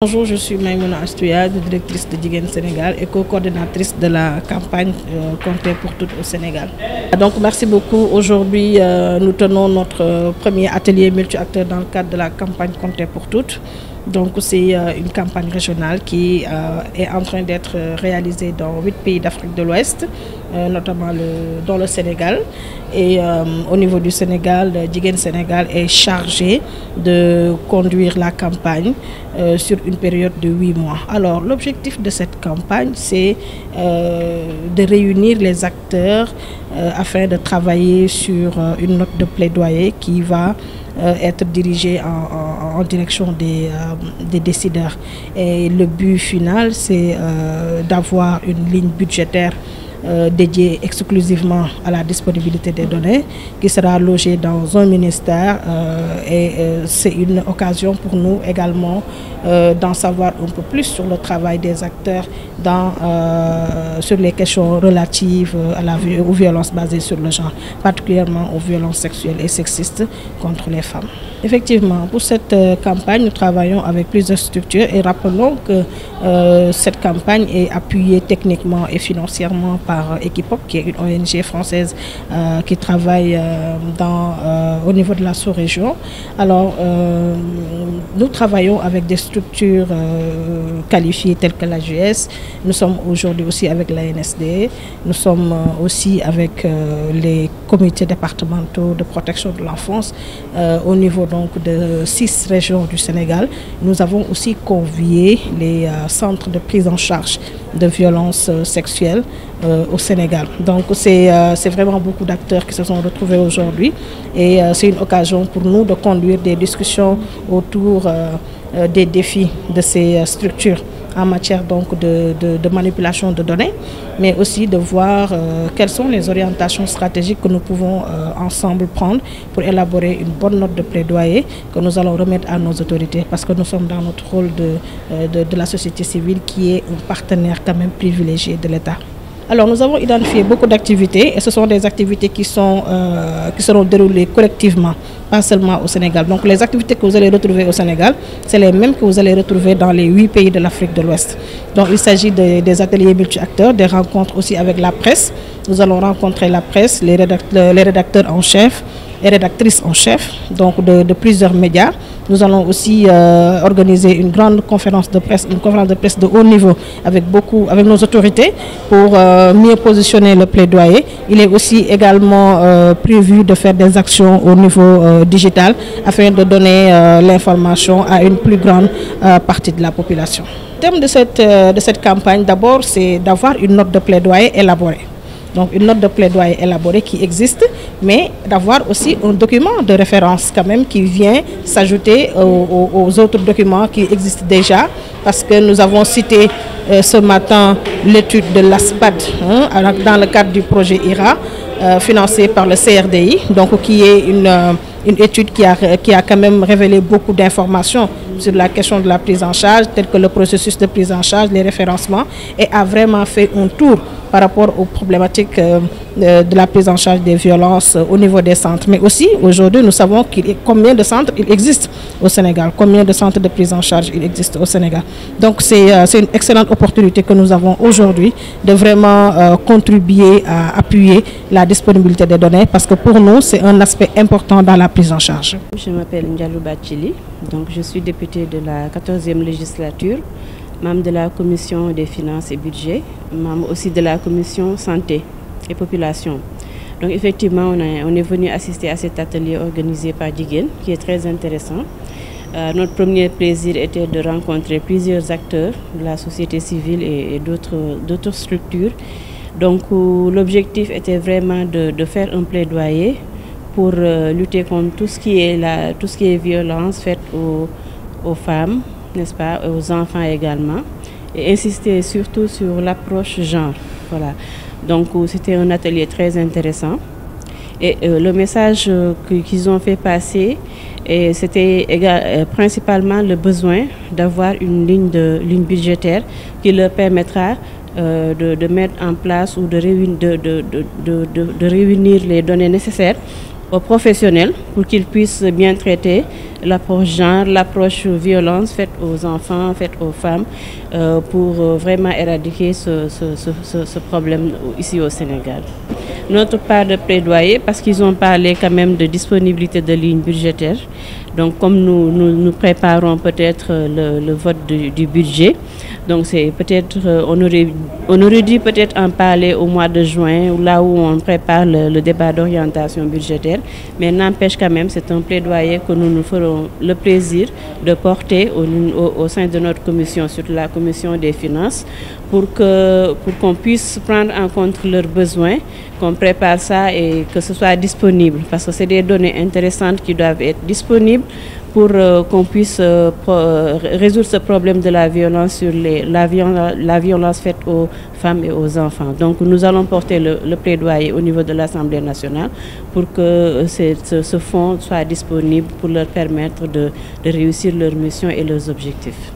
Bonjour, je suis Maïmouna Astouya, directrice de Jigéen Sénégal et co-coordinatrice de la campagne Compter pour toutes au Sénégal. Donc merci beaucoup. Aujourd'hui, nous tenons notre premier atelier multi-acteurs dans le cadre de la campagne Compter pour toutes. Donc c'est une campagne régionale qui est en train d'être réalisée dans 8 pays d'Afrique de l'Ouest, notamment dans le Sénégal. Et au niveau du Sénégal, Jigéen Sénégal est chargé de conduire la campagne sur une période de 8 mois. Alors l'objectif de cette campagne, c'est de réunir les acteurs afin de travailler sur une note de plaidoyer qui va être dirigée en direction des décideurs. Et le but final, c'est d'avoir une ligne budgétaire dédiée exclusivement à la disponibilité des données qui sera logée dans un ministère et c'est une occasion pour nous également d'en savoir un peu plus sur le travail des acteurs sur les questions relatives aux violences basées sur le genre, particulièrement aux violences sexuelles et sexistes contre les femmes. Effectivement, pour cette campagne, nous travaillons avec plusieurs structures et rappelons que cette campagne est appuyée techniquement et financièrement par Equipop, qui est une ONG française qui travaille au niveau de la sous-région. Alors, nous travaillons avec des structures qualifiées telles que l'AGS. Nous sommes aujourd'hui aussi avec la NSD. Nous sommes aussi avec les comités départementaux de protection de l'enfance au niveau donc de 6 régions du Sénégal. Nous avons aussi convié les centres de prise en charge de violences sexuelles au Sénégal. Donc c'est vraiment beaucoup d'acteurs qui se sont retrouvés aujourd'hui et c'est une occasion pour nous de conduire des discussions autour des défis de ces structures en matière donc de manipulation de données, mais aussi de voir quelles sont les orientations stratégiques que nous pouvons ensemble prendre pour élaborer une bonne note de plaidoyer que nous allons remettre à nos autorités, parce que nous sommes dans notre rôle de la société civile qui est un partenaire quand même privilégié de l'État. Alors nous avons identifié beaucoup d'activités et ce sont des activités qui seront déroulées collectivement, pas seulement au Sénégal. Donc les activités que vous allez retrouver au Sénégal, c'est les mêmes que vous allez retrouver dans les 8 pays de l'Afrique de l'Ouest. Donc il s'agit des ateliers multi-acteurs, des rencontres aussi avec la presse. Nous allons rencontrer la presse, les rédacteurs en chef et rédactrices en chef, donc de plusieurs médias. Nous allons aussi organiser une grande conférence de presse, une conférence de presse de haut niveau avec nos autorités pour mieux positionner le plaidoyer. Il est aussi également prévu de faire des actions au niveau digital afin de donner l'information à une plus grande partie de la population. Le thème de cette campagne, d'abord, c'est d'avoir une note de plaidoyer élaborée. Donc une note de plaidoyer élaborée qui existe, mais d'avoir aussi un document de référence quand même qui vient s'ajouter aux autres documents qui existent déjà, parce que nous avons cité ce matin l'étude de l'ASPAD dans le cadre du projet IRA financé par le CRDI, donc qui est une étude qui a quand même révélé beaucoup d'informations sur la question de la prise en charge, tel que le processus de prise en charge, les référencements, et a vraiment fait un tour par rapport aux problématiques de la prise en charge des violences au niveau des centres. Mais aussi, aujourd'hui, nous savons combien de centres il existe au Sénégal, combien de centres de prise en charge il existe au Sénégal. Donc c'est une excellente opportunité que nous avons aujourd'hui de vraiment contribuer à appuyer la disponibilité des données, parce que pour nous, c'est un aspect important dans la prise en charge. Je m'appelle Ndialou Bachili, donc je suis députée de la 14e législature, membre de la commission des finances et budget, membre aussi de la commission santé et population. Donc effectivement, on est venu assister à cet atelier organisé par Jigéen, qui est très intéressant. Notre premier plaisir était de rencontrer plusieurs acteurs de la société civile et d'autres structures. Donc l'objectif était vraiment de faire un plaidoyer pour lutter contre tout ce qui est violence faite aux femmes, n'est-ce pas, aux enfants également, et insister surtout sur l'approche genre. Voilà. Donc c'était un atelier très intéressant et le message qu'ils ont fait passer, c'était principalement le besoin d'avoir une ligne budgétaire qui leur permettra de mettre en place ou de réunir les données nécessaires aux professionnels pour qu'ils puissent bien traiter l'approche genre, l'approche violence faite aux enfants, faite aux femmes, pour vraiment éradiquer ce problème ici au Sénégal. Notre part de plaidoyer, parce qu'ils ont parlé quand même de disponibilité de lignes budgétaires. Donc comme nous préparons peut-être le vote du budget, donc c'est peut-être, on aurait dû peut-être en parler au mois de juin, là où on prépare le débat d'orientation budgétaire, mais n'empêche quand même, c'est un plaidoyer que nous ferons le plaisir de porter au sein de notre commission, surtout la commission des finances, pour qu'on puisse prendre en compte leurs besoins, qu'on prépare ça et que ce soit disponible, parce que c'est des données intéressantes qui doivent être disponibles pour qu'on puisse résoudre ce problème de la violence la violence faite aux femmes et aux enfants. Donc nous allons porter le plaidoyer au niveau de l'Assemblée nationale pour que ce fonds soit disponible pour leur permettre de réussir leur mission et leurs objectifs.